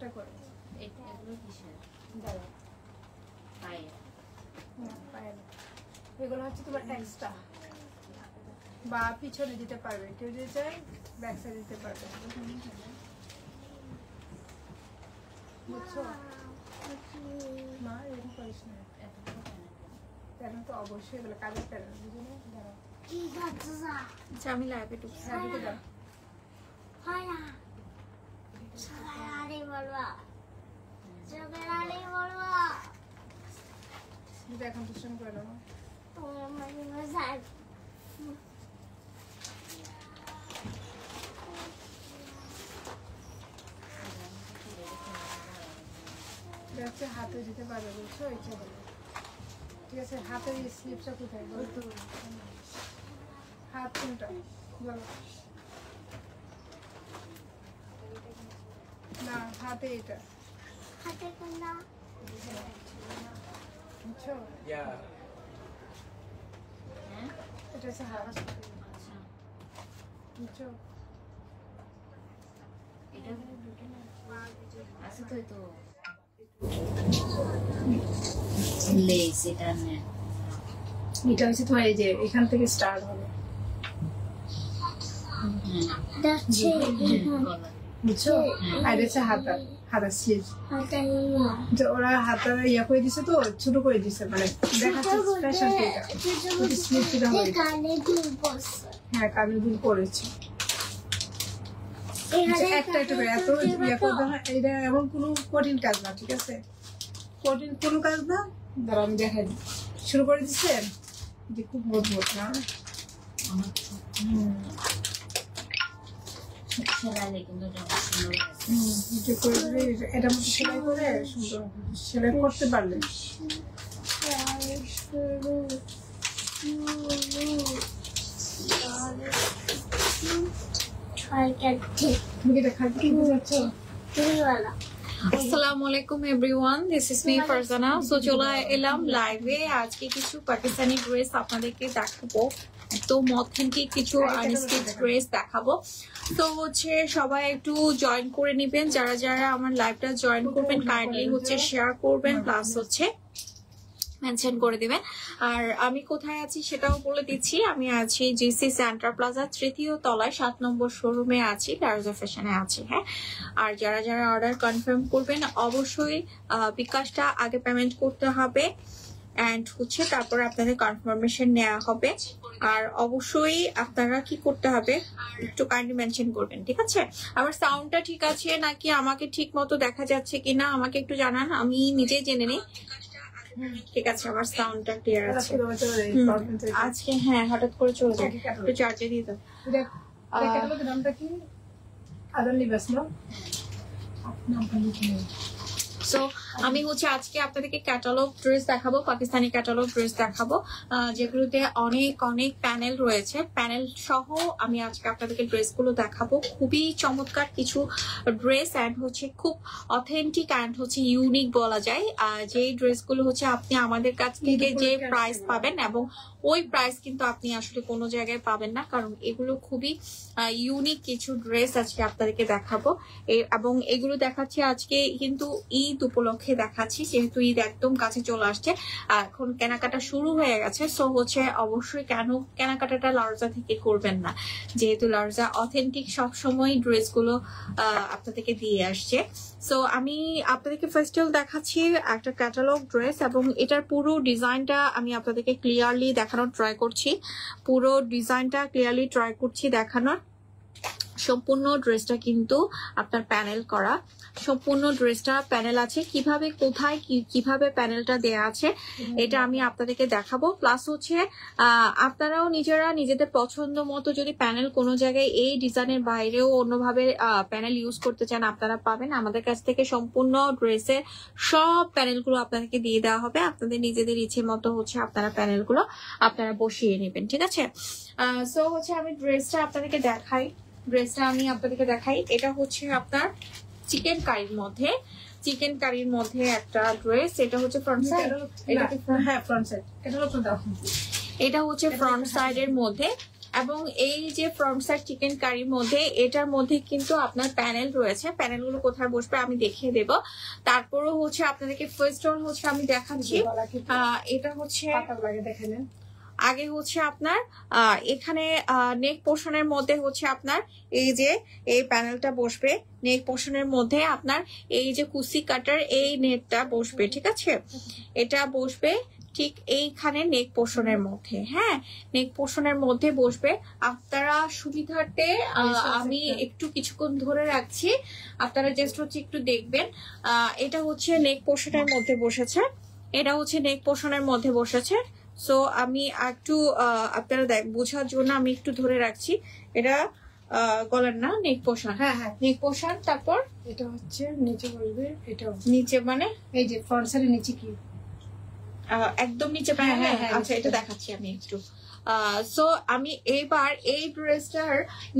একটা করে এগুলো কিসের? দাঁড়া পায়ের। না পায়ে না। এগুলো হচ্ছে তোমার এক্সট্রা বা পিছনে দিতে পারবে, কেউ যদি চায় ব্যাক সাইড দিতে পারবে, বুঝছো? মা এরকম করিস না, প্যারেন্ট তো অবশ্যই এগুলো কাজের প্যারেন্ট, বুঝো না? দাঁড়াও আচ্ছা আমি লাইভে ঢুকছি। হ্যাঁ ঢুকে দাও। দিদা এখন টিউশন করে দাও। হচ্ছে হাতে দিতে পারবে, বুঝছো? ইচ্ছা করবে, ঠিক আছে? হাতের স্লিপটা কোথায় বলতো? হাত কোনটা বলো না, হাতে এটা, বুঝছো? এটা হচ্ছে হাত, আচ্ছা বুঝছো? এটা আছে তো, এই তো লেস এটা না, এটা হচ্ছে তোমার এই যে এখান থেকে স্টার্ট হবে, বুঝছো? আর এটা হচ্ছে হাতা, হাতা স্লিভ। ওরা হাতা ইয়া করে দিছে তো, ছোট করে দিছে, মানে দেখাচ্ছে স্পেশাল এটা স্লিভ এটা হবে। হ্যাঁ কানে দুল পরেছে একটা একটা করে, এত ইয়া করবে না, এটা এমন কোনো কঠিন কাজ না, ঠিক আছে? কঠিন কোনো কাজ না। দাঁড়া আমি দেখাই দিই, শুরু করে দিচ্ছেন যে খুব মজবুত না, সেলাই কিন্তু সুন্দর এটা করে দিলে এটার মধ্যে সেলাই করে সুন্দর সেলাই করতে পারলে তুমি এটা খালি কি বুঝাচ্ছ? আসসালামু আলাইকুম everyone, this is me Farzana. So চলে এলাম লাইভে। আজকে কিছু পাকিস্তানি ড্রেস আপনাদেরকে দেখাবো, একদম অথেন্টিক কিছু আনস্টিচ ড্রেস দেখাবো। তো হচ্ছে সবাই একটু জয়েন করে নেবেন, যারা যারা আমার লাইভটা জয়েন করবেন কাইন্ডলি হচ্ছে শেয়ার করবেন, প্লাস হচ্ছে মেনশন করে দিবেন। আর আমি কোথায় আছি সেটাও বলে দিচ্ছি, আমি আছি জিসি সেন্টার প্লাজা 3য় তলায় 7 নম্বর শোরুমে আছি, লার্জা ফ্যাশনে আছি। হ্যাঁ, আর যারা যারা অর্ডার কনফার্ম করবেন অবশ্যই বিকাশটা আগে পেমেন্ট করতে হবে, এন্ড হচ্ছে তারপর আপনাদের কনফার্মেশন নেওয়া হবে। আর অবশ্যই আপনারা কি করতে হবে একটু কাইন্ডলি মেনশন করবেন, ঠিক আছে? আমার সাউন্ডটা ঠিক আছে নাকি, আমাকে ঠিক মতো দেখা যাচ্ছে কিনা আমাকে একটু জানান, আমি নিজেই জেনে নিই। ঠিক আছে, আমার সাউন্ডটা ক্লিয়ার আছে আজকে। হ্যাঁ, হঠাৎ করে চলে যায়, একটু চার্জে দিয়ে দাও। নামটা কি? আদান লিবাস না? সো আমি হচ্ছে আজকে আপনাদেরকে ক্যাটালগ ড্রেস দেখাবো, পাকিস্তানি ক্যাটালগ ড্রেস দেখাবো, যেগুলোতে অনেক অনেক প্যানেল রয়েছে। প্যানেল সহ আমি আজকে আপনাদেরকে ড্রেসগুলো দেখাবো। খুবই চমৎকার কিছু ড্রেস অ্যান্ড হচ্ছে খুব অথেন্টিক অ্যান্ড হচ্ছে ইউনিক বলা যায়। যে ড্রেসগুলো হচ্ছে আপনি আমাদের কাছ থেকে যে প্রাইস পাবেন, এবং ওই প্রাইস কিন্তু আপনি আসলে কোনো জায়গায় পাবেন না, কারণ এগুলো খুবই ইউনিক কিছু ড্রেস আজকে আপনাদেরকে দেখাবো। এবং এগুলো দেখাচ্ছি আজকে কিন্তু ঈদ উপলক্ষে দেখাচ্ছি, যেহেতু ঈদ একদম কাছে চলে আসছে, এখন কেনাকাটা শুরু হয়ে গেছে। সো হচ্ছে অবশ্যই কেনাকাটাটা লার্জা থেকে করবেন না, যেহেতু লার্জা অথেন্টিক সবসময় ড্রেসগুলো আপনাদেরকে দিয়ে আসছে। সো আমি আপনাদেরকে ফার্স্টেও দেখাচ্ছি একটা ক্যাটালগ ড্রেস, এবং এটার পুরো ডিজাইনটা আমি আপনাদেরকে ক্লিয়ারলি দেখানোর ট্রাই করছি। পুরো ডিজাইনটা ক্লিয়ারলি ট্রাই করছি দেখানোর। সম্পূর্ণ ড্রেসটা কিন্তু আপনার প্যানেল করা, সম্পূর্ণ ড্রেসটা প্যানেল আছে। কিভাবে কোথায় কিভাবে প্যানেলটা দেয়া আছে এটা আমি আপনাদেরকে দেখাবো। প্লাস হচ্ছে আপনারাও নিজেরা নিজেদের পছন্দ মতো যদি প্যানেল কোনো জায়গায় এই ডিজাইনের বাইরেও অন্যভাবে প্যানেল ইউজ করতে চান, আপনারা পাবেন আমাদের কাছ থেকে। সম্পূর্ণ ড্রেসের সব প্যানেলগুলো আপনাদেরকে দিয়ে দেওয়া হবে, আপনাদের নিজেদের ইচ্ছে মতো হচ্ছে আপনারা প্যানেলগুলো আপনারা বসিয়ে নেবেন, ঠিক আছে? সো হচ্ছে আমি ড্রেসটা আপনাদেরকে দেখাই। এটা হচ্ছে আপনার চিকেন কারির মধ্যে, একটা ড্রেস। এটা হচ্ছে ফ্রন্ট সাইড, এটা হচ্ছে ফ্রন্ট সাইডের মধ্যে এবং এই যে ফ্রন্ট সাইড চিকেন কারির মধ্যে এটার মধ্যে কিন্তু আপনার প্যানেল রয়েছে, প্যানেলগুলো কোথায় বসবে আমি দেখিয়ে দেব। তারপরও হচ্ছে আপনাদেরকে ফার্স্ট অল হচ্ছে আমি দেখাচ্ছি, এটা হচ্ছে দেখে নেন। আগে হচ্ছে আপনার এখানে নেক পোর্শনের মধ্যে হচ্ছে আপনার এই যে এই প্যানেলটা বসবে, নেক পোর্শনের মধ্যে আপনার এই যে কুসি কাটার এই নেটটা বসবে, ঠিক আছে, এটা বসবে ঠিক এইখানে নেক পোর্শনের মধ্যে। হ্যাঁ, নেক পোর্শনের মধ্যে বসবে। আপনারা সুবিধার্থে আমি একটু কিছুক্ষণ ধরে রাখছি, আপনারা জাস্ট হচ্ছে একটু দেখবেন। এটা হচ্ছে নেক পোর্শনের মধ্যে বসেছে, এটা হচ্ছে নেক পোর্শনের মধ্যে বসেছে। সো আমি একটু আপনারা বোঝার জন্য আমি একটু ধরে রাখছি। এটা গলার না, নেক পোর্শন। হ্যাঁ হ্যাঁ, নেক পোর্শন। তারপর এটা হচ্ছে নিচে বসবে, এটা নিচে মানে এই যে ফ্রন্ট সাইডের নিচে কি একদম নিচে। হ্যাঁ হ্যাঁ, আচ্ছা এটা দেখাচ্ছি আমি একটু। সো আমি এইবার এই ড্রেসটার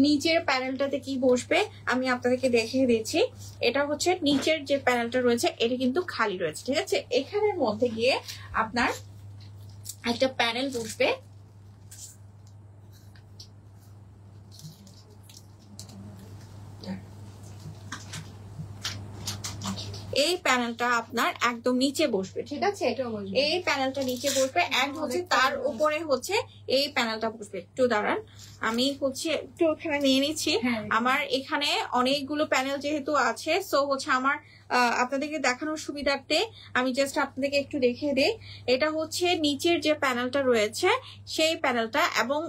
নিচের প্যানেলটাতে কি বসবে আমি আপনাদেরকে দেখিয়ে দিচ্ছি। এটা হচ্ছে নিচের যে প্যানেলটা রয়েছে এটা কিন্তু খালি রয়েছে, ঠিক আছে। এখানের মধ্যে গিয়ে আপনার একটা প্যানেল বসবে, এই প্যানেলটা আপনার একদম নিচে বসবে, ঠিক আছে। এই প্যানেলটা নিচে বসবে এন্ড হচ্ছে তার উপরে হচ্ছে এই প্যানেলটা বসবে। একটু দাঁড়ান, আমি হচ্ছে একটু ওখানে নিয়ে নিচ্ছি। আমার এখানে অনেকগুলো প্যানেল যেহেতু আছে, সো হচ্ছে আমার আপনাদেরকে দেখানোর সুবিধার্থে আমি জাস্ট আপনাদেরকে একটু দেখিয়ে দিই। এটা হচ্ছে নিচের যে প্যানেলটা রয়েছে সেই প্যানেলটা, এবং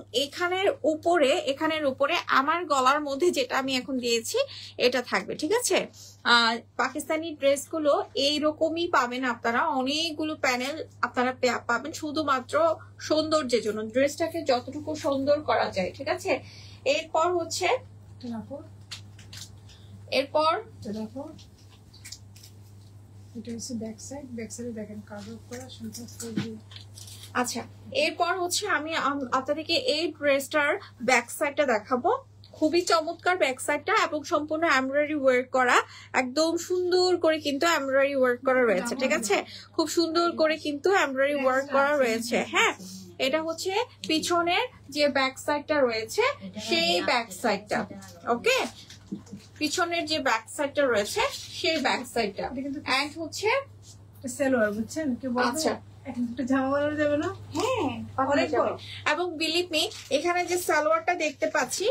এখানের উপরে আমার গলার মধ্যে যেটা আমি এখন দিয়েছি এটা থাকবে, ঠিক আছে। পাকিস্তানি ড্রেসগুলো এইরকমই পাবেন আপনারা, অনেকগুলো প্যানেল আপনারা পাবেন শুধুমাত্র সৌন্দর্যের জন্য, ড্রেসটাকে যতটুকু সুন্দর করা যায়, ঠিক আছে। এরপর হচ্ছে আচ্ছা, এরপর হচ্ছে আমি আপনাদেরকে এই ড্রেসটার ব্যাক সাইডটা দেখাবো। খুবই চমৎকার ব্যাক সাইডটা, এবং সম্পূর্ণ এমব্রয়ডারি ওয়ার্ক করা, একদম সুন্দর করে কিন্তু এমব্রয়ডারি ওয়ার্ক করা রয়েছে, ঠিক আছে। খুব সুন্দর করে কিন্তু এমব্রয়ডারি ওয়ার্ক করা রয়েছে। হ্যাঁ, এটা হচ্ছে পিছনের যে ব্যাক সাইডটা রয়েছে সেই ব্যাক সাইডটা, ওকে, পিছনের যে ব্যাক সাইডটা রয়েছে সেই ব্যাক সাইডটা। এন্ড হচ্ছে সালোয়ার, বুঝছেন কি বলবো, আচ্ছা জামা বানানো যাবে না। হ্যাঁ, এবং বিলিভ মি এখানে যে সালোয়ারটা দেখতে পাচ্ছি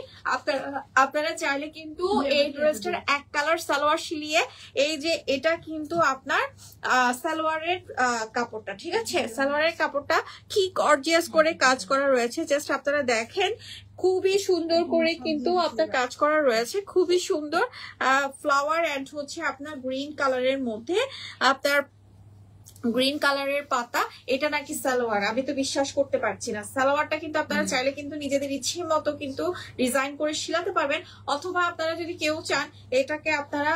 আপনারা চাইলে কিন্তু এই ড্রেসটার এক কালার সালোয়ার সিলিয়ে, এই যে এটা কিন্তু আপনার সালোয়ারের কাপড়টা, ঠিক আছে, সালোয়ারের কাপড়টা কি গর্জিয়াস করে কাজ করা রয়েছে, জাস্ট আপনারা দেখেন। খুবই সুন্দর করে কিন্তু আপনার কাজ করা রয়েছে, খুবই সুন্দর ফ্লাওয়ার এন্ড হচ্ছে আপনার গ্রিন কালারের মধ্যে আপনার গ্রিন কালারের পাতা। এটা নাকি সালোয়ার, আমি তো বিশ্বাস করতে পারছি না। সালোয়ারটা কিন্তু আপনারা চাইলে কিন্তু নিজেদের ইচ্ছে মতো কিন্তু ডিজাইন করে শিলাতে পারবেন, অথবা আপনারা যদি কেউ চান এটাকে আপনারা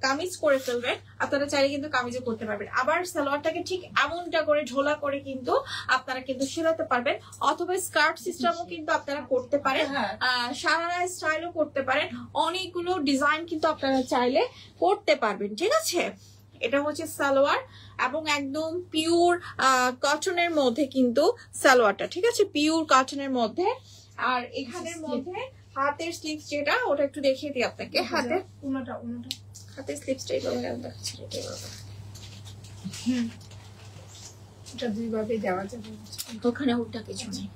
কামিজ করে ফেলবেন, আপনারা চাইলে কিন্তু কামিজও করতে পারবেন। আবার সালোয়ারটাকে ঠিক এমনটা করে ঝোলা করে কিন্তু আপনারা কিন্তু শিলাতে পারবেন, অথবা স্কার্ট সিস্টেমও কিন্তু আপনারা করতে পারেন, সারারা স্টাইলও করতে পারেন। অনেকগুলো ডিজাইন কিন্তু আপনারা চাইলে করতে পারবেন, ঠিক আছে। এটা হচ্ছে সালোয়ার, এবং একদম পিওর কটনের মধ্যে কিন্তু সালোয়ারটা, ঠিক আছে, পিওর কটনের মধ্যে। আর এখানের মধ্যে হাতের স্লিভস যেটা, ওটা একটু দেখিয়ে দিই আপনাকে। হাতের স্লিভসটা এইভাবে দেখাচ্ছি, এটা দুইভাবে দেওয়া যাবে, ওখানে ওটা কিছু নেই।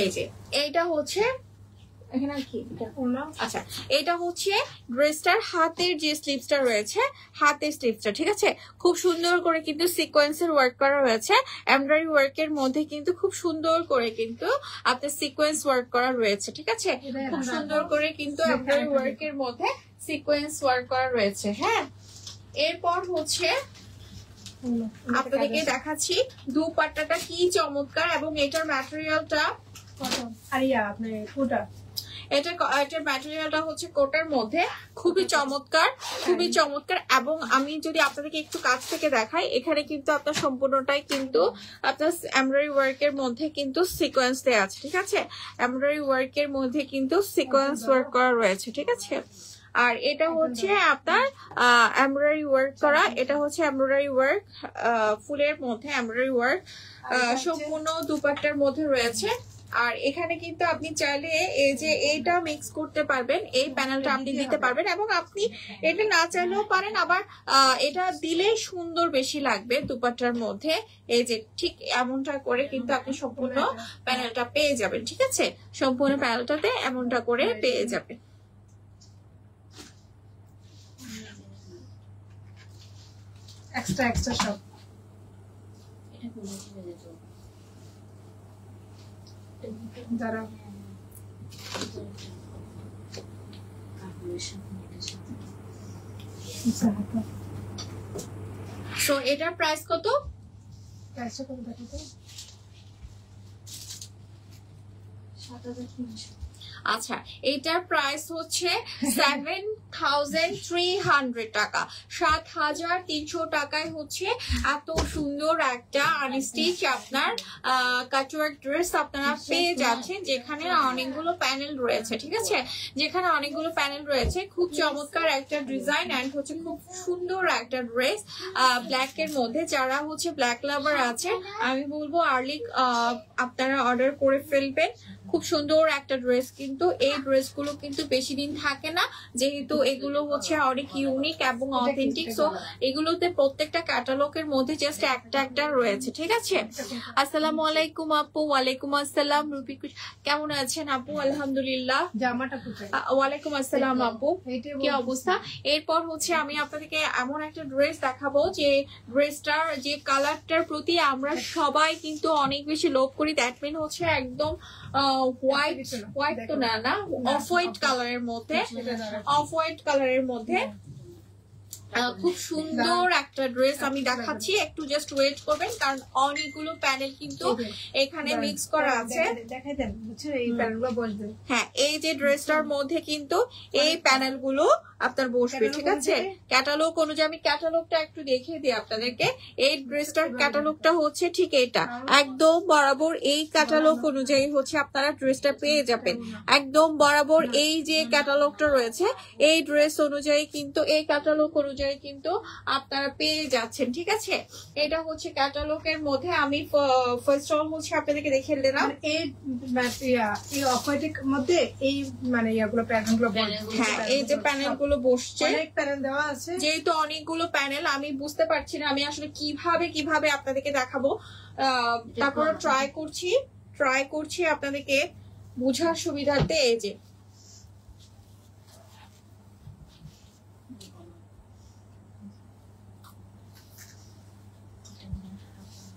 এই যে এইটা হচ্ছে এখানে কি, আচ্ছা এটা হচ্ছে ড্রেসটার হাতের যে স্লিভসটা রয়েছে, হাতের স্লিভসটা, ঠিক আছে। খুব সুন্দর করে কিন্তু সিকোয়েন্সের ওয়ার্ক করা রয়েছে, এমব্রয়ডারি ওয়ার্কের মধ্যে কিন্তু খুব সুন্দর করে কিন্তু আপনার সিকোয়েন্স ওয়ার্ক করা রয়েছে, ঠিক আছে। খুব সুন্দর করে কিন্তু এমব্রয়ডারি ওয়ার্কের মধ্যে সিকোয়েন্স ওয়ার্ক করা রয়েছে। হ্যাঁ, এরপর হচ্ছে আপনাদেরকে দেখাচ্ছি দুপাট্টাটা কি চমৎকার, এবং এটার ম্যাটেরিয়ালটা এটার ম্যাটেরিয়ালটা হচ্ছে কোটার মধ্যে, খুবই চমৎকার, খুবই চমৎকার। এবং আমি যদি আপনাদেরকে একটু কাছ থেকে দেখাই, এখানে কিন্তু আপনার সম্পূর্ণটাই কিন্তু আপনার এমব্রয়ডারি ওয়ার্কের মধ্যে কিন্তু সিকোয়েন্স দেওয়া আছে, ঠিক আছে। এমব্রয়ডারি ওয়ার্কের মধ্যে কিন্তু সিকোয়েন্স ওয়ার্ক করা রয়েছে, ঠিক আছে। আর এটা হচ্ছে আপনার এমব্রয়ডারি ওয়ার্ক করা, এটা হচ্ছে এমব্রয়ডারি ওয়ার্ক ফুলের মধ্যে এমব্রয়ডারি ওয়ার্ক সম্পূর্ণ দুপাট্টার মধ্যে রয়েছে। আর এখানে কিন্তু আপনি চাইলে এই যে এইটা মিক্স করতে পারবেন, এই প্যানেলটা আপনি দিতে পারবেন, এবং আপনি এটা না চাইলেও পারেন, আবার এটা দিলে সুন্দর বেশি লাগবে দুপাট্টার মধ্যে। এই যে ঠিক এমনটা করে কিন্তু আপনি সম্পূর্ণ প্যানেলটা পেয়ে যাবেন, ঠিক আছে? সম্পূর্ণ প্যানেলটাতে এমনটা করে পেয়ে যাবেন। এক্সট্রা এক্সট্রা সব দাঁড়াও। সো এটার প্রাইস কত? প্রাইসটা কত দেখো তো? 7,300। আচ্ছা, এটার প্রাইস হচ্ছে 7,300 টাকা। 7,300 টাকায় হচ্ছে এত সুন্দর একটা আনস্টিচ আপনার কাটওয়ার্ক ড্রেস আপনারা পেয়ে যাচ্ছেন, যেখানে অনেকগুলো প্যানেল রয়েছে, ঠিক আছে? যেখানে অনেকগুলো প্যানেল রয়েছে, খুব চমৎকার একটা ডিজাইন এন্ড হচ্ছে খুব সুন্দর একটা ড্রেস ব্ল্যাক এর মধ্যে। যারা হচ্ছে ব্ল্যাক লাভার আছে, আমি বলবো আর্লি আপনারা অর্ডার করে ফেলবেন। খুব সুন্দর একটা ড্রেস, কিন্তু এই ড্রেসগুলো কিন্তু বেশি দিন থাকে না, যেহেতু এগুলো হচ্ছে অনেক ইউনিক এবং অথেন্টিক। সো এগুলোতে প্রত্যেকটা ক্যাটালগের মধ্যে জাস্ট একটা একটা রয়েছে, ঠিক আছে? আসসালামু আলাইকুম আপু। ওয়ালাইকুম আসসালাম রুবি, কেমন আছেন আপু? আলহামদুলিল্লাহ। জামাটা কোথায়? ওয়ালাইকুম আসসালাম আপু, কি অবস্থা? এরপর হচ্ছে আমি আপনাদেরকে এমন একটা ড্রেস দেখাবো যে ড্রেসটার যে কালারটার প্রতি আমরা সবাই কিন্তু অনেক বেশি লোভ করি। দ্যাট মিন হচ্ছে একদম হোয়াইট তো না, অফ হোয়াইট কালারের মধ্যে, অফ হোয়াইট কালারের মধ্যে খুব সুন্দর একটা ড্রেস আমি দেখাচ্ছি। একটু জাস্ট ওয়েট করবেন, কারণ অনেকগুলো প্যানেল কিন্তু এখানে মিক্স করা আছে। দেখাই দেন, বুঝছেন? এই প্যানেলগুলো বসবে। হ্যাঁ, এই যে ড্রেসটার মধ্যে কিন্তু এই প্যানেলগুলো আপনার বসবে, ঠিক আছে? ক্যাটালগ অনুযায়ী আমি ক্যাটালগটা একটু দেখিয়ে দিই আপনাদেরকে। এই ড্রেসটার ক্যাটালগটা হচ্ছে ঠিক এটা, একদম বরাবর এই ক্যাটালগ অনুযায়ী হচ্ছে আপনারা ড্রেসটা পেয়ে যাবেন। একদম বরাবর এই যে ক্যাটালগটা রয়েছে, এই ড্রেস অনুযায়ী কিন্তু, এই ক্যাটালগ অনুযায়ী কিন্তু আপনারা পেয়ে যাচ্ছেন, ঠিক আছে? এটা হচ্ছে ক্যাটালগের মধ্যে। আমি ফার্স্ট অল হচ্ছে আপনাদেরকে দেখিয়ে দিলাম এই অফ হোয়াইটের মধ্যে এই মানে ইয়াগুলো প্যানেলগুলো বসবে। হ্যাঁ, এই যে প্যানেলগুলো বসছে, অনেক প্যানেল দেওয়া আছে। যেহেতু অনেকগুলো প্যানেল, আমি বুঝতে পারছি না আমি আসলে কিভাবে আপনাদেরকে দেখাবো। তারপরে ট্রাই করছি আপনাদেরকে বোঝার সুবিধার্থে। এই যে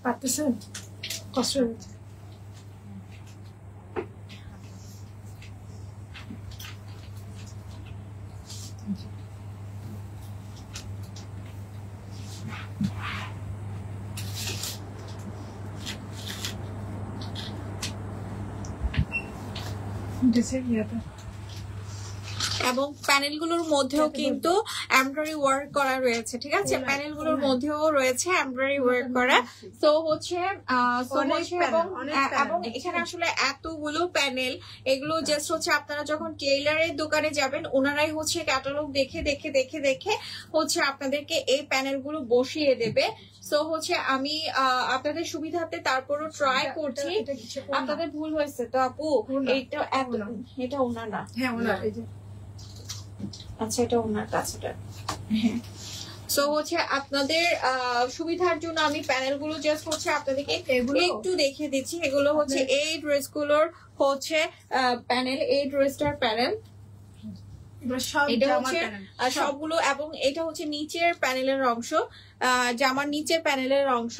পারতেছেন? কষ্ট হচ্ছে। এবং প্যানেলগুলোর মধ্যেও কিন্তু এমব্রয়ডারি ওয়ার্ক করা রয়েছে, ঠিক আছে? প্যানেলগুলোর মধ্যেও রয়েছে এমব্রয়ডারি ওয়ার্ক করা। তো হচ্ছে এবং এখানে আসলে এতগুলো প্যানেল, এগুলো জাস্ট হচ্ছে আপনারা যখন টেইলারের দোকানে যাবেন, ওনারাই হচ্ছে ক্যাটালগ দেখে হচ্ছে আপনাদেরকে এই প্যানেলগুলো বসিয়ে দেবে। সো হচ্ছে আমি আপনাদের সুবিধার্থে তারপরও ট্রাই করছি। আপনাদের ভুল হয়েছে তো আপু, এটা ওনার না। হ্যাঁ, ওনার। এই যে আচ্ছা, এটা ওনার কাছেটা। হ্যাঁ, সো হচ্ছে আপনাদের সুবিধার জন্য আমি প্যানেলগুলো জাস্ট হচ্ছে আপনাদেরকে একটু দেখিয়ে দিচ্ছি। এগুলো হচ্ছে এই ড্রেসগুলোর হচ্ছে প্যানেল, এই ড্রেসটার প্যানেল, এটা হচ্ছে সবগুলো। এবং এটা হচ্ছে নিচের প্যানেলের অংশ, জামার নিচের প্যানেলের অংশ,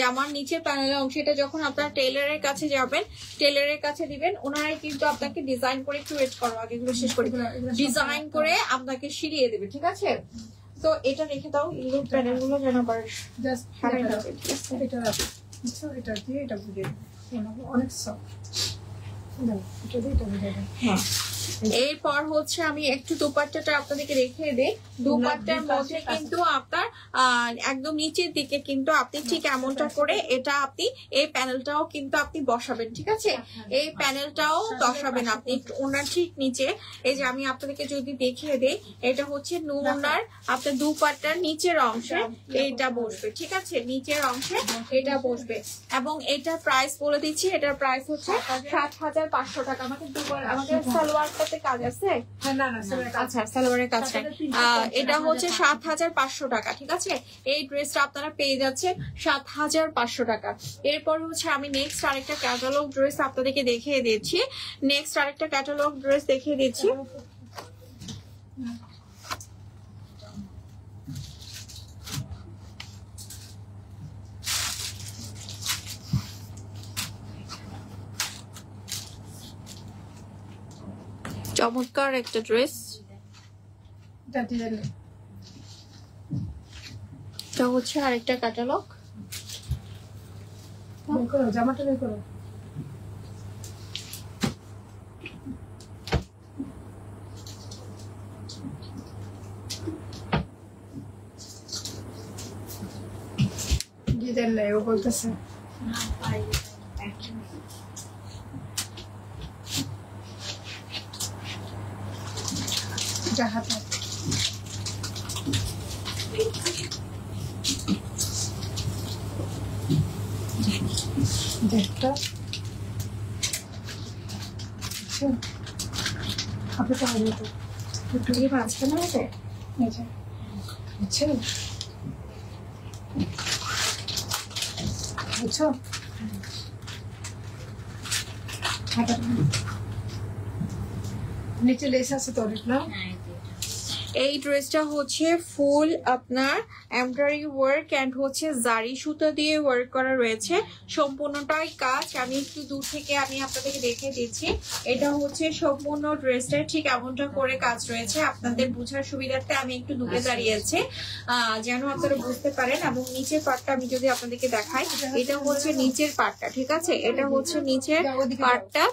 জামার নিচের প্যানেলের অংশ। এটা যখন আপনারা টেইলারের কাছে যাবেন, টেইলারের কাছে দিবেন, ওনারাই কিন্তু আপনাকে ডিজাইন করে, একটু ওয়েট করো আগে এগুলো শেষ করে, ডিজাইন করে আপনাকে সিরিয়ে দেবে, ঠিক আছে? তো এটা রেখে দাও, এই প্যানেলগুলো যেন আবার জাস্ট হারাই যাবে, ঠিক আছে? এটা রাখো, এটা দিয়ে এটা বুঝিয়ে অনেক সফট। এটা দিয়ে এটা বুঝিয়ে দেন। হ্যাঁ, এরপর হচ্ছে আমি একটু দুপাট্টাটা আপনাদেরকে রেখে দিই। দুপাট্টার মধ্যে কিন্তু আপনার একদম নিচের দিকে কিন্তু আপনি ঠিক এমনটা করে এটা আপনি এই প্যানেলটাও কিন্তু আপনি বসাবেন, ঠিক আছে? এই প্যানেলটাও বসাবেন আপনি ওনার ঠিক নিচে। এই যে আমি আপনাদেরকে যদি দেখিয়ে দেই, এটা হচ্ছে ওনার আপনার দুপাট্টার নিচের অংশে এইটা বসবে, ঠিক আছে? নিচের অংশে এটা বসবে এবং এটার প্রাইস বলে দিচ্ছি, এটার প্রাইস হচ্ছে ৭,৫০০ টাকা। আমাকে সালোয়ারটাতে কাজ আছে, আচ্ছা সালোয়ারের কাজ নাই। এটা হচ্ছে ৭,৫০০ টাকা, ঠিক আছে? এই ড্রেসটা আপনারা পেয়ে যাচ্ছেন ৭,৫০০ টাকা। এরপর হচ্ছে আমি নেক্সট আরেকটা ক্যাটালগ ড্রেস আপনাদেরকে দেখিয়ে দিচ্ছি। নেক্সট আরেকটা ক্যাটালগ ড্রেস দেখিয়ে দিচ্ছি। চমৎকার একটা ড্রেস, এটা হচ্ছে আরেকটা ক্যাটালগ। জামাটা বের করো। ডিজাইন নাই ও বলতেছে। হাতে দেখটা আপনি তো হবে তো একটু কি বাঁচতে না হবে আচ্ছা বুঝছো বুঝছো নিচে লেস আছে তো অনেক না। এই ড্রেসটা হচ্ছে ফুল আপনার এমব্রয়ডারি ওয়ার্ক এন্ড হচ্ছে জারি সুতা দিয়ে ওয়ার্ক করা রয়েছে, সম্পূর্ণটাই কাজ। আমি একটু দূর থেকে আমি আপনাদেরকে দেখিয়ে দিচ্ছি। এটা হচ্ছে সম্পূর্ণ ড্রেসটা ঠিক এমনটা করে কাজ রয়েছে। আপনাদের বোঝার সুবিধার্থে আমি একটু দূরে দাঁড়িয়েছি যেন আপনারা বুঝতে পারেন। এবং নিচের পার্টটা আমি যদি আপনাদেরকে দেখাই, এটা হচ্ছে নিচের পার্টটা, ঠিক আছে? এটা হচ্ছে নিচের পার্টটা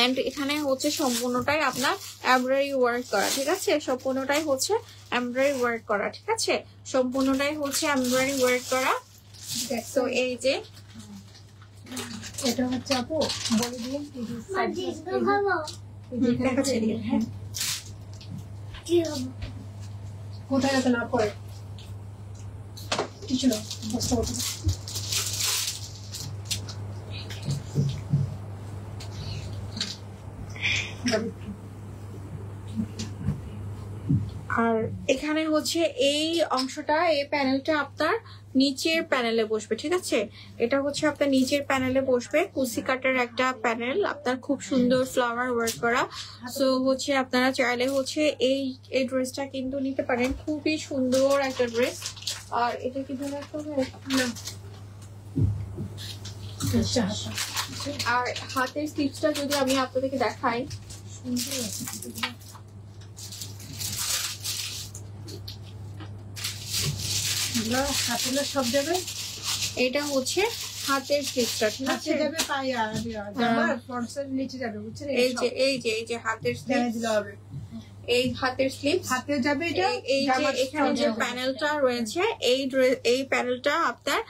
এন্ড এখানে হচ্ছে সম্পূর্ণটাই আপনার এমব্রয়ডারি ওয়ার্ক করা, ঠিক আছে? সম্পূর্ণটাই হচ্ছে এমব্রয়ডারি ওয়ার্ক করা, ঠিক আছে? সম্পূর্ণটাই হচ্ছে এমব্রয়ডারি ওয়ার্ক করা। তো এই যে এটা হচ্ছে আপু বলে দিন কোথায় যাতে না পড়ে কিছু না বস্তা করতে। আর এখানে হচ্ছে এই অংশটা, এই প্যানেলটা আপনার নিচের প্যানেলে বসবে, ঠিক আছে? এটা হচ্ছে আপনার নিচের প্যানেলে বসবে। কুসি কাটার একটা প্যানেল আপনার, খুব সুন্দর ফ্লাওয়ার ওয়ার্ক করা। সো হচ্ছে আপনারা চাইলে হচ্ছে এই ড্রেসটা কিন্তু নিতে পারেন, খুবই সুন্দর একটা ড্রেস। আর এটা কি ধরে রাখতে হবে না, আর হাতের স্লিভসটা যদি আমি আপনাদেরকে দেখাই, সব যাবে। এটা হচ্ছে হাতের স্লিভসটা, ঠিক আছে? যাবে পায়া জামার ফ্রন্টের নিচে যাবে, বুঝছেন? এই যে হাতের স্লিভস দিতে হবে, এই হাতের স্লিভস হাতে যাবে। এটা এই যে এখানে যে প্যানেলটা রয়েছে, এই প্যানেলটা আপনার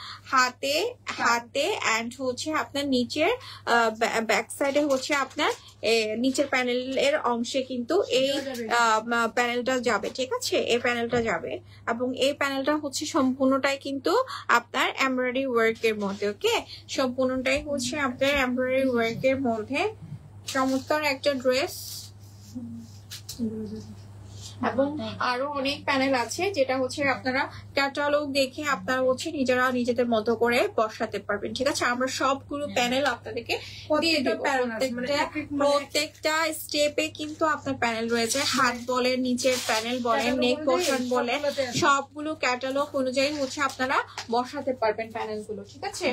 হাতে এন্ড হচ্ছে আপনার নিচের ব্যাক সাইডে হচ্ছে আপনার নিচের প্যানেলের অংশে কিন্তু এই প্যানেলটা যাবে, ঠিক আছে? এই প্যানেলটা যাবে এবং এই প্যানেলটা হচ্ছে সম্পূর্ণটাই কিন্তু আপনার এমব্রয়ডারি ওয়ার্কের মধ্যে। ওকে, সম্পূর্ণটাই হচ্ছে আপনার এমব্রয়ডারি ওয়ার্কের মধ্যে। চমৎকার একটা ড্রেস। এবং আরো অনেক প্যানেল আছে যেটা হচ্ছে আপনারা ক্যাটালগ দেখে আপনারা হচ্ছে নিজেরা নিজেদের মতো করে বসাতে পারবেন, ঠিক আছে? আমরা সবগুলো প্যানেল আপনাদেরকে দিয়ে দেব। প্রত্যেকটা স্টেপে কিন্তু আপনার প্যানেল রয়েছে। হাত বলেন, নিচের প্যানেল বলেন, নেক পোর্শন বলেন, সবগুলো ক্যাটালগ অনুযায়ী হচ্ছে আপনারা বসাতে পারবেন প্যানেলগুলো, ঠিক আছে?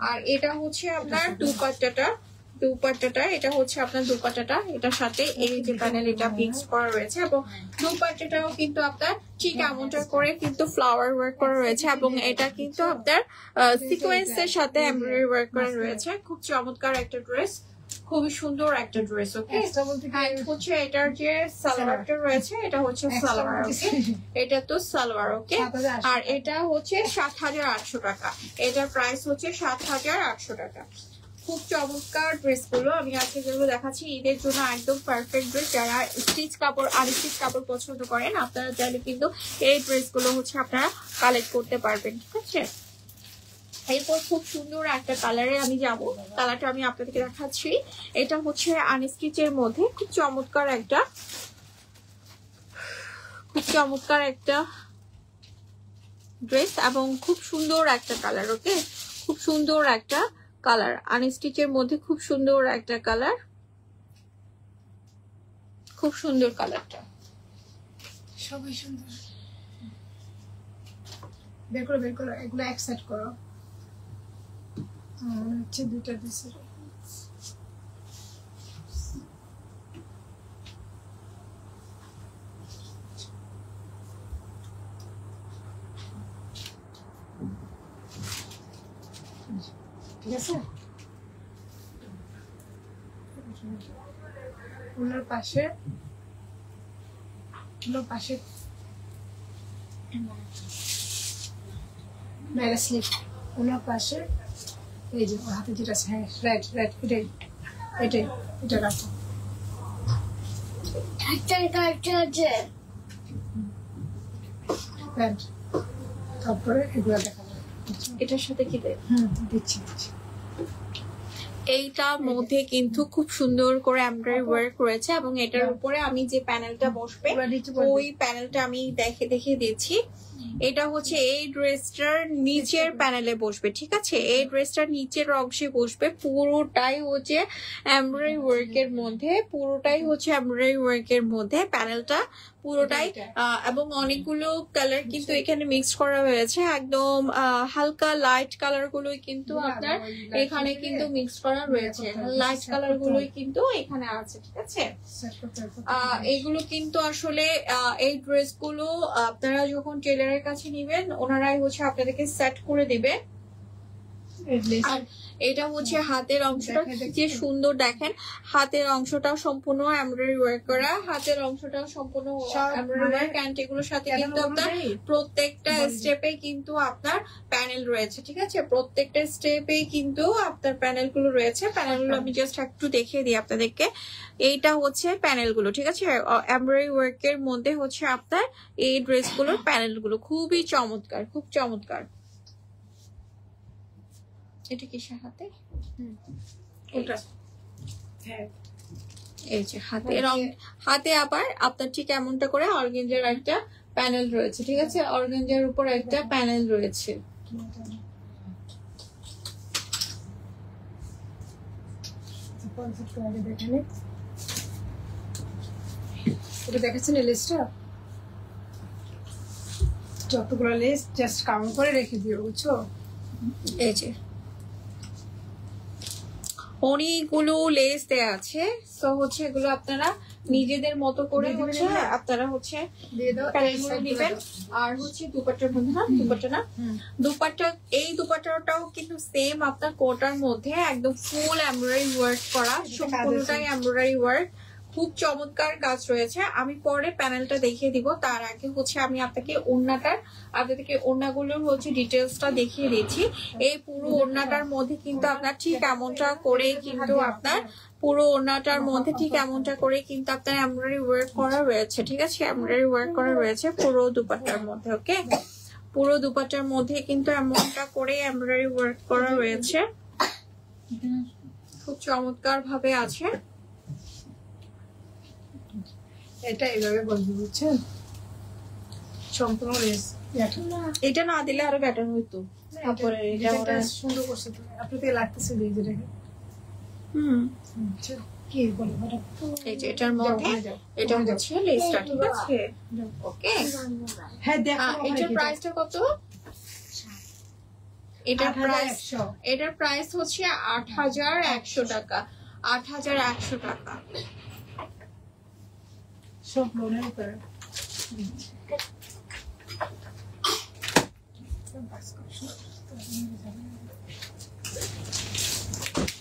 আর এটা হচ্ছে আপনার দুপাট্টাটা, এটা হচ্ছে আপনার দুপাট্টাটা, এটার সাথে এই যে প্যানেল এটা ফিক্স করা রয়েছে এবং দুপাট্টাটাও কিন্তু আপনার ঠিক এমনটা করে কিন্তু ফ্লাওয়ার ওয়ার্ক করা রয়েছে এবং এটা কিন্তু আপনার সিকোয়েন্সের সাথে এমব্রয়ডারি ওয়ার্ক করা রয়েছে। খুব চমৎকার একটা ড্রেস, খুবই সুন্দর একটা ড্রেস। ওকে, হচ্ছে এটার যে সালোয়ারটা রয়েছে এটা হচ্ছে সালোয়ার। ওকে, এটা তো সালোয়ার। ওকে, আর এটা হচ্ছে ৭,৮০০ টাকা। এটার প্রাইস হচ্ছে ৭,৮০০ টাকা। খুব চমৎকার ড্রেস গুলো আমি আজকে যেগুলো দেখাচ্ছি ঈদের জন্য একদম পারফেক্ট ড্রেস। যারা স্টিচ কাপড় আনস্টিচ কাপড় পছন্দ করেন আপনারা চাইলে কিন্তু এই ড্রেস গুলো হচ্ছে আপনারা কালেক্ট করতে পারবেন। ঠিক আছে, এরপর খুব সুন্দর একটা কালারে আমি যাব, কালারটা আমি আপনাদেরকে দেখাচ্ছি। এটা হচ্ছে আনস্টিচের মধ্যে খুব চমৎকার একটা ড্রেস এবং খুব সুন্দর একটা কালার। ওকে, খুব সুন্দর একটা কালার, আনস্টিচের মধ্যে খুব সুন্দর একটা কালার, খুব সুন্দর কালারটা, সবই সুন্দর। বের করো এগুলো অ্যাকসেপ্ট করো। হচ্ছে দুটো দিছে ঠিক আছে। ওনার পাশে মেলা স্লিপ, ওনার পাশে এই যে হাতে যেটা রাইট এটা রাখো। তারপরে এগুলো দেখাবো। এটার সাথে কি দেয়? দিচ্ছি। এইটার মধ্যে কিন্তু খুব সুন্দর করে এমব্রয়ডারি ওয়ার্ক রয়েছে এবং এটার উপরে আমি যে প্যানেলটা বসবে ওই প্যানেলটা আমি দেখে দিচ্ছি। এটা হচ্ছে এই ড্রেসটার নিচের প্যানেলে বসবে। ঠিক আছে, এই ড্রেসটার নিচের অংশে বসবে। পুরোটাই হচ্ছে এমব্রয়ডারি ওয়ার্কের মধ্যে প্যানেলটা পুরোটাই, এবং অনেকগুলো কালার কিন্তু এখানে মিক্স করা হয়েছে। একদম হালকা লাইট কালার গুলোই কিন্তু আপনার এখানে কিন্তু মিক্স করা রয়েছে, লাইট কালার গুলোই কিন্তু এখানে আছে। ঠিক আছে, এগুলো কিন্তু আসলে এই ড্রেস গুলো আপনারা যখন টেলারের কাছে নিবেন ওনারাই হচ্ছে আপনাদেরকে সেট করে দিবে। আর এটা হচ্ছে হাতের অংশটা যে সুন্দর, দেখেন হাতের অংশটাও সম্পূর্ণ এমব্রয়ডারি ওয়ার্ক করা, হাতের অংশটাও সম্পূর্ণ এমব্রয়ডারি ওয়ার্ক, এন্ড এগুলোর সাথে কিন্তু আপনার প্রত্যেকটা স্টেপে কিন্তু আপনার প্যানেল রয়েছে। ঠিক আছে, প্রত্যেকটা স্টেপে কিন্তু আপনার প্যানেল গুলো রয়েছে। প্যানেলগুলো আমি জাস্ট একটু দেখিয়ে দিই আপনাদেরকে। এইটা হচ্ছে প্যানেল গুলো। ঠিক আছে, এমব্রয়ডারি ওয়ার্কের মধ্যে হচ্ছে আপনার এই ড্রেসগুলোর প্যানেল গুলো খুবই চমৎকার, খুব চমৎকার। এটা কিসের হাতে? এই যে হাতে আবার আপনার ঠিক এমনটা করে অর্গানজার একটা প্যানেল রয়েছে। ঠিক আছে, অর্গানজার উপর একটা প্যানেল রয়েছে। দেখেছেন লিস্টটা, যতগুলো লিস্ট জাস্ট কাউন্ট করে রেখে দিও, বুঝছো? এই যে অনেকগুলো লেস দেয়া আছে, তো হচ্ছে এগুলো আপনারা নিজেদের মতো করে হচ্ছে আপনারা হচ্ছে দিবেন। আর হচ্ছে দুপাট্টার মধ্যে দুপাট্টা এই দুপাট্টাটাও কিন্তু সেম আপনার কোটার মধ্যে একদম ফুল এমব্রয়ডারি ওয়ার্ক করা, সম্পূর্ণটাই এমব্রয়ডারি ওয়ার্ক, খুব চমৎকার কাজ রয়েছে। আমি পরে প্যানেলটা দেখিয়ে দিব, তার আগে হচ্ছে আমি আপনাদেরকে ওড়নাগুলোর হচ্ছে ডিটেলসটা দেখিয়ে দিচ্ছি। এই পুরো ওড়নাটার মধ্যে কিন্তু আপনার ঠিক এমনটা করে কিন্তু আপনার পুরো ওড়নাটার মধ্যে ঠিক এমনটা করে কিন্তু আপনার এমব্রয়ডারি ওয়ার্ক করা রয়েছে। ঠিক আছে, এমব্রয়ডারি ওয়ার্ক করা রয়েছে পুরো দুপাট্টার মধ্যে। ওকে, পুরো দুপাট্টার মধ্যে কিন্তু এমনটা করে এমব্রয়ডারি ওয়ার্ক করা রয়েছে, খুব চমৎকার ভাবে আছে। এটা এইভাবে বলবো, বুঝছেন? সম্পূর্ণ লেস এটা না দিলে আরো বেটার হইতো। তারপরে এটা সুন্দর করছে তো, আপনাদের লাগতেছে দেখে দেখে। কি বলবো, এই যে এটার মধ্যে এটা হচ্ছে লেসটা। ঠিক আছে, ওকে। হ্যাঁ, দেখো এটার প্রাইসটা কত? এটার প্রাইস হচ্ছে ৮,১০০ টাকা। ৮,১০০ টাকা সব লোনের উপরে।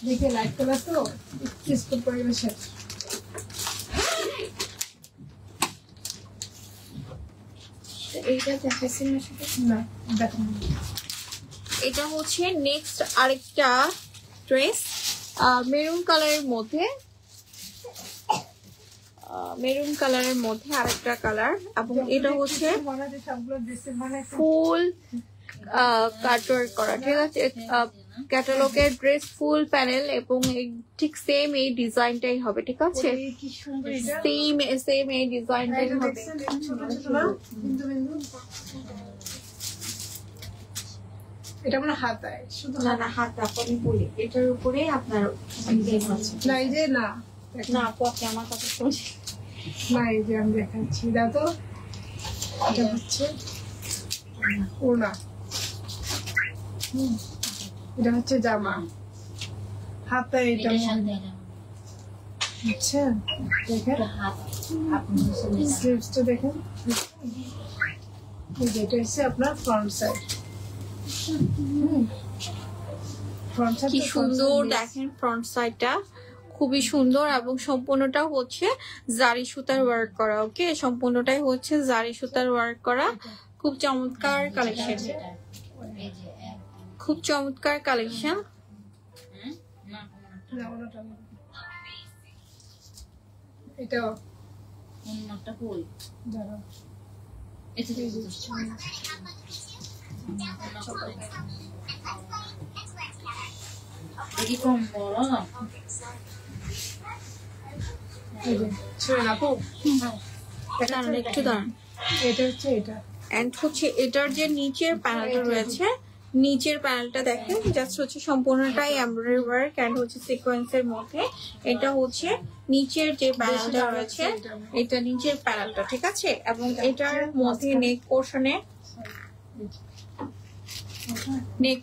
দেখে লাইট কালার তো স্কুল পরিবেশের। এইটা দেখাচ্ছি না সেটা না দেখুন, এটা হচ্ছে নেক্সট আরেকটা ড্রেস মেরুন কালারের মধ্যে, মেরুন কালারের মধ্যে আরেকটা কালার, এবং এটা হচ্ছে ফুল কাটওয়ার্ক করা, ঠিক আছে? ক্যাটালগের ড্রেস ফুল প্যানেল এবং ঠিক সেম এই ডিজাইনটাই হবে, ঠিক আছে? কি সুন্দর এটা। সেম এই ডিজাইনটাই এটা হবে। দেখছেন ছোট ছোট না বিন্দু বিন্দু, এটা মানে হাতায় শুধু না না, হাত আপনি বলি এটার উপরে আপনার না, এই যে না না আপু, আপনি আমার কথা শুনছি। না, এই যে আমি দেখাচ্ছি, দাও তো। এটা হচ্ছে ওড়না, এটা হচ্ছে জামা, হাতে এটা বুঝছেন? দেখেন স্লিভসটা দেখেন, এই যে এটা হচ্ছে আপনার ফ্রন্ট সাইড। ফ্রন্ট সাইড কি সুন্দর দেখেন, ফ্রন্ট সাইডটা খুবই সুন্দর এবং সম্পূর্ণটা হচ্ছে জারি সুতার ওয়ার্ক করা। ওকে, সম্পূর্ণটাই হচ্ছে জারি সুতার ওয়ার্ক করা। খুব চমৎকার কালেকশন, খুব চমৎকার কালেকশন। এটাও অন্যটা কই দাঁড়াও, এটা দেখি কম বড় এই যে ছেড়ে না আপু, দাঁড়ান একটু দাঁড়ান। এটা হচ্ছে এটা, এন্ড হচ্ছে এটার যে নিচের প্যানেলটা রয়েছে, নিচের প্যানেলটা দেখেন, জাস্ট হচ্ছে সম্পূর্ণটাই এমব্রয়ডারি ওয়ার্ক এন্ড হচ্ছে সিকোয়েন্সের মধ্যে। এটা হচ্ছে নিচের যে প্যানেলটা রয়েছে, এটা নিচের প্যানেলটা, ঠিক আছে? এবং এটার মধ্যে নেক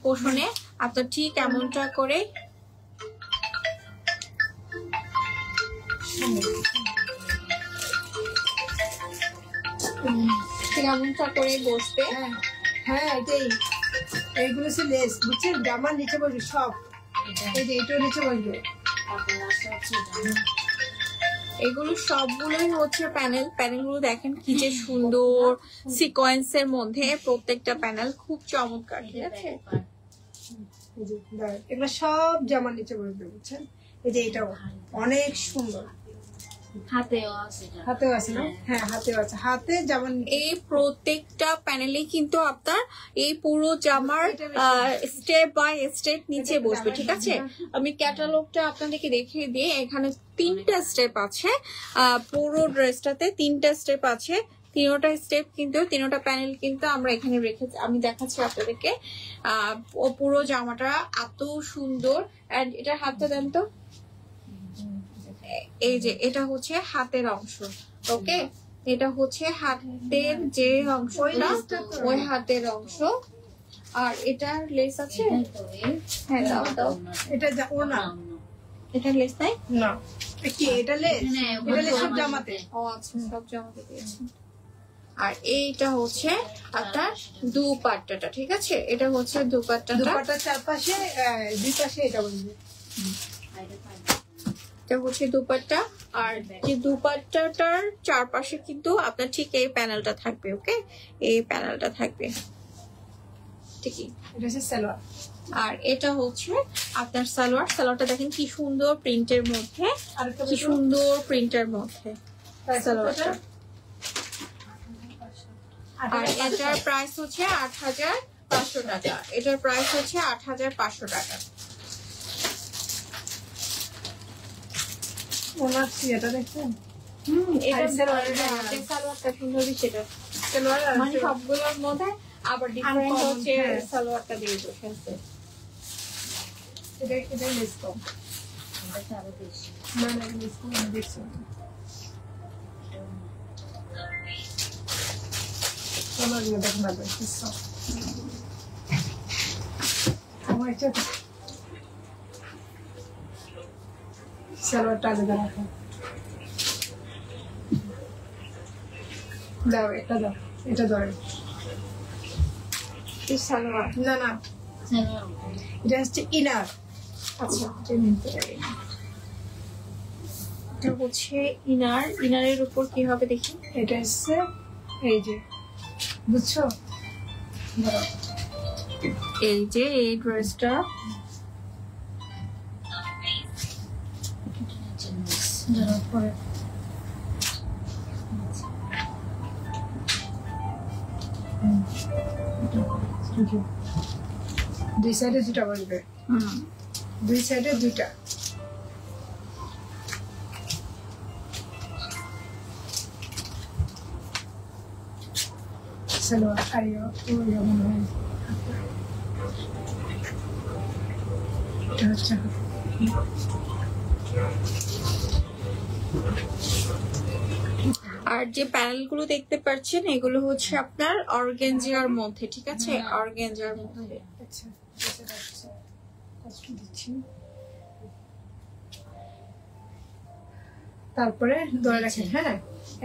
পোর্শনে আপনার ঠিক এমনটা করে এমনটা করে বসবে। হ্যাঁ হ্যাঁ, এটাই, এইগুলো হচ্ছে লেস, বুঝছেন? জামার নিচে বসবে সব, এই যে এটাও নিচে বসবে। এগুলো সবগুলোই হচ্ছে প্যানেল। প্যানেলগুলো দেখেন কি যে সুন্দর, সিকোয়েন্সের মধ্যে প্রত্যেকটা প্যানেল খুব চমৎকার, ঠিক আছে? এই যে দাঁড়ান, এগুলো সব জামার নিচে বসবে, বুঝছেন? এই যে এটাও অনেক সুন্দর, হাতেও আছে হাতেও আছে না? হ্যাঁ হাতেও আছে, হাতে জামার এই প্রত্যেকটা প্যানেলে কিন্তু আপনার এই পুরো জামার স্টেপ বাই স্টেপ নিচে বসবে, ঠিক আছে? আমি ক্যাটালগটা আপনাদেরকে দেখিয়ে দিই। এখানে 3টা স্টেপ আছে, পুরো ড্রেসটাতে 3টা স্টেপ আছে। তিনোটা স্টেপ কিন্তু, তিনোটা প্যানেল কিন্তু আমরা এখানে রেখেছি। আমি দেখাচ্ছি আপনাদেরকে। ও পুরো জামাটা এত সুন্দর। এন্ড এটা হাতটা দেন তো, এই যে এটা হচ্ছে হাতের অংশ। ওকে, এটা হচ্ছে হাতের যে অংশটা, ওই হাতের অংশ। আর এটার লেস আছে? হ্যাঁ দাও দাও। এটা ওড়না, এটার লেস নাই না কি এটা লেস? এটা লেস সব জামাতে। ও আচ্ছা, সব জামাতে দিয়েছে। আর এইটা হচ্ছে আপনার দুপাট্টাটা, ঠিক আছে? এটা হচ্ছে দুপাট্টাটা। দুপাট্টার চারপাশে দুই পাশে এটা বসবে, এটা হচ্ছে দুপাট্টা। আর যে দুপাট্টাটার চারপাশে কিন্তু আপনার ঠিক এই প্যানেলটা থাকবে। ওকে, এই প্যানেলটা থাকবে ঠিকই। এটা হচ্ছে সালোয়ার। আর এটা হচ্ছে আপনার সালোয়ার। সালোয়ারটা দেখেন কি সুন্দর প্রিন্টের মধ্যে, কি সুন্দর প্রিন্টের মধ্যে সালোয়ারটা। আর এটার প্রাইস হচ্ছে ৮৫০০ টাকা। এটার প্রাইস হচ্ছে ৮৫০০ টাকা। ওনার এটা দেখছেন? এটা সালোয়ারটা সুন্দর, সেটা সালোয়ার মানে সবগুলোর মধ্যে আবার ডিফারেন্ট Uncommon, হচ্ছে হ্যাঁ। সালোয়ারটা দিয়ে বসেছে। এটা লেস কম, না না লেস কম দেখছি। সালোয়ারগুলো দেখুন না, বেশ সফট। আমার এটা সালোয়ারটা আলাদা রাখো, দাও এটা দাও, এটা ধরে। সালোয়ার না না, এটা হচ্ছে ইনার, আচ্ছা নিতে এটা হচ্ছে ইনারের উপর কি হবে দেখি। এটা হচ্ছে এই যে, বুঝছো? এই যে এই ড্রেসটা পরে দুই সাইডে দুটা বসবে, দুই সাইডে দুইটা। সালোয়ার আর মনে হয় এটা হচ্ছে আর যে প্যানেল গুলো দেখতে পাচ্ছেন এগুলো হচ্ছে আপনার অর্গানজার মধ্যে, ঠিক আছে? অর্গানজার মধ্যে। আচ্ছা কষ্ট দিচ্ছি। তারপরে ধরে রাখেন, হ্যাঁ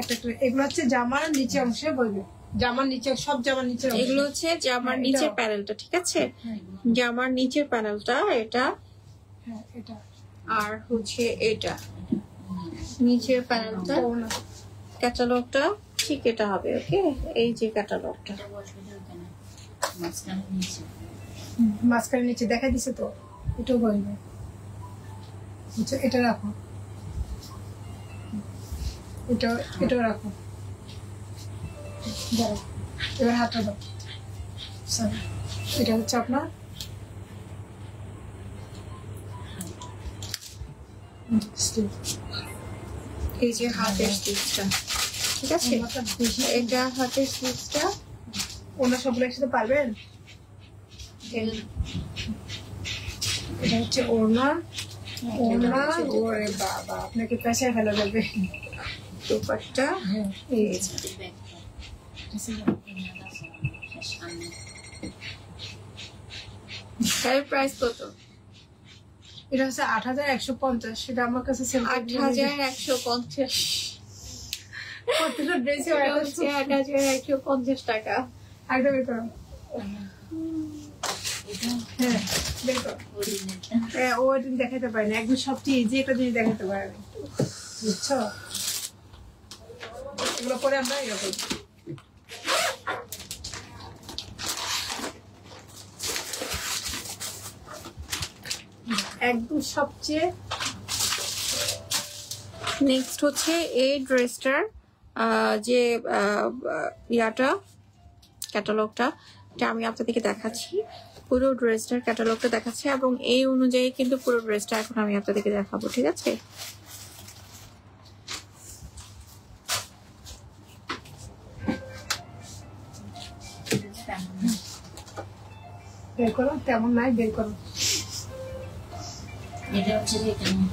একটা এগুলো হচ্ছে জামার নিচে অংশে বলবে, জামার নিচে, সব জামার নিচে এগুলো হচ্ছে জামার নিচের প্যানেলটা, ঠিক আছে? জামার নিচের প্যানেলটা এটা, হ্যাঁ এটা, আর হচ্ছে এটা নিচের প্যানেলটা, ক্যাটালগটা ঠিক এটা হবে। ওকে, এই যে ক্যাটালগটা মাঝখানে নিচে দেখা দিছে তো, এটাও বলবে। আচ্ছা এটা রাখো, এটাও রাখো। এবার হাতটা দাও। এটা হচ্ছে আপনার এই যে হাতের স্টিচটা, ঠিক আছে? এটা হাতের স্টিচটা। ওনা সবগুলো একসাথে পারবেন? এটা হচ্ছে ওড়না। ওরে বাবা, আপনাকে পেশায় ফেলা যাবে। দুপাট্টা এই যে। এর প্রাইস কত? এটা হচ্ছে ৮১৫০। সেটা আমার কাছে ৮১৫০। প্রত্যেকটা ড্রেসে ৮১৫০ টাকা। একদম বের করো। হ্যাঁ বের করো। ও দিন দেখাতে পারে না, একদম সবচেয়ে ইজি একটা জিনিস দেখাতে পারে না, বুঝছো? এগুলো করে আমরা এরকম একদম সবচেয়ে। নেক্সট হচ্ছে এই ড্রেসটার যে ইয়াটা ক্যাটালগটা, এটা আমি আপনাদেরকে দেখাচ্ছি। পুরো ড্রেসটার ক্যাটালগটা দেখাচ্ছি এবং এই অনুযায়ী কিন্তু পুরো ড্রেসটা এখন আমি আপনাদেরকে দেখাবো, ঠিক আছে? বের করো, তেমন নাই, বের করো। এটা হচ্ছে যে এখানে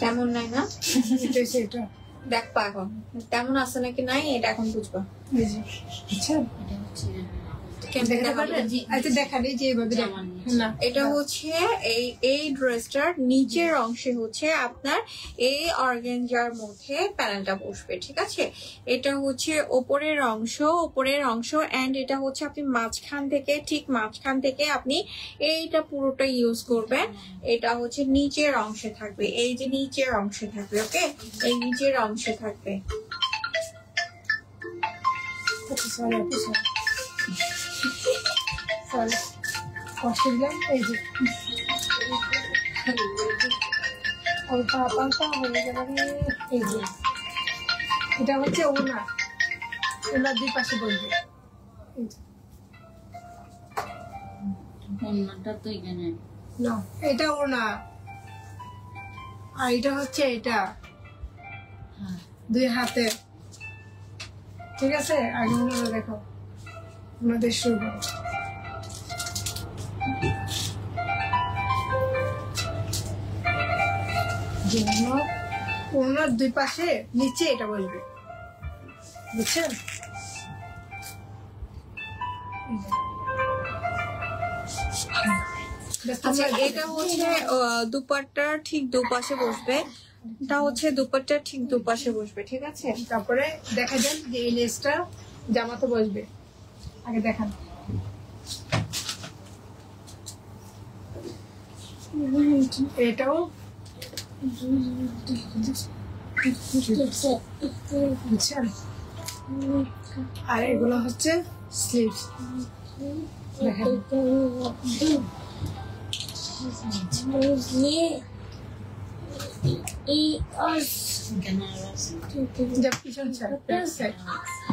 তেমন নাই না? এটা হচ্ছে এটা, দেখবা এখন তেমন আছে নাকি নাই, এটা এখন বুঝবা। এই যে আচ্ছা এটা হচ্ছে দেখাতে পারবেন? আচ্ছা দেখান, এই যে এইভাবে দেখান না। এটা হচ্ছে এই ড্রেসটার নিচের অংশে হচ্ছে আপনার এই অর্গানজার মধ্যে প্যানেলটা বসবে, ঠিক আছে? এটা হচ্ছে ওপরের অংশ এন্ড এটা হচ্ছে আপনি মাঝখান থেকে আপনি এইটা পুরোটা ইউজ করবেন। এটা হচ্ছে নিচের অংশে থাকবে, এই যে নিচের অংশে থাকবে। ওকে, এই নিচের অংশে থাকবে। সরি কষ্ট দিলাম। এই যে অল্পা পাল্টা হয়ে গেল। এই যে এটা হচ্ছে ওনার দুই পাশে বলবে। ওনাটা তো এখানে না, এটা ওনা, আর এটা হচ্ছে এটা দুই হাতে, ঠিক আছে? আগে ওনারা দেখো, ওনাদের শুরু করো। ওনার দুই পাশে নিচে এটা বলবে, বুঝছেন? আচ্ছা, এটা হচ্ছে দুপাট্টার ঠিক দুপাশে বসবে। এটা হচ্ছে দুপাট্টা ঠিক দুপাশে বসবে, ঠিক আছে? তারপরে দেখা যান যে এই লেসটা জামাতে বসবে, আগে দেখান। এটাও বুঝছেন, আর এগুলো হচ্ছে স্লিভস। দেখেন যা পিছন সাইড, ব্যাক সাইড,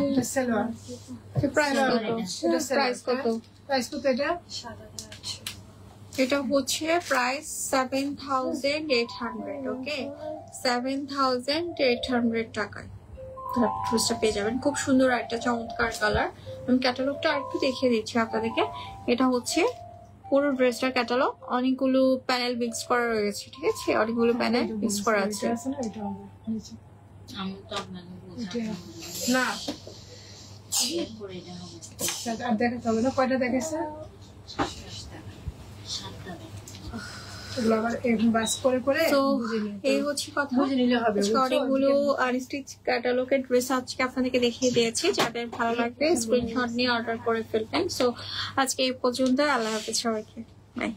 এটা সালোয়ার। প্রাইস কত? প্রাইস কত? প্রাইস কত এটা? এটা হচ্ছে প্রাইস 7,800। ওকে, 7,800 টাকায় ড্রেসটা পেয়ে যাবেন। খুব সুন্দর একটা চমৎকার কালার। আমি ক্যাটালগটা আরেকটু দেখিয়ে দিচ্ছি আপনাদেরকে। এটা হচ্ছে পুরো ড্রেসটার ক্যাটালগ, অনেকগুলো প্যানেল মিক্স করা রয়েছে, ঠিক আছে? অনেকগুলো প্যানেল মিক্স করা আছে। না আর দেখাতে হবে না, কয়টা দেখেছে এই হচ্ছে কথা। অনেকগুলো আনস্টিচ ক্যাটালগের ড্রেস আজকে আপনাদেরকে দেখিয়ে দিয়েছি। যাদের ভালো লাগবে স্ক্রিনশট নিয়ে অর্ডার করে ফেলবেন। সো আজকে এই পর্যন্ত। আল্লাহ হাফেজ সবাইকে, বাই।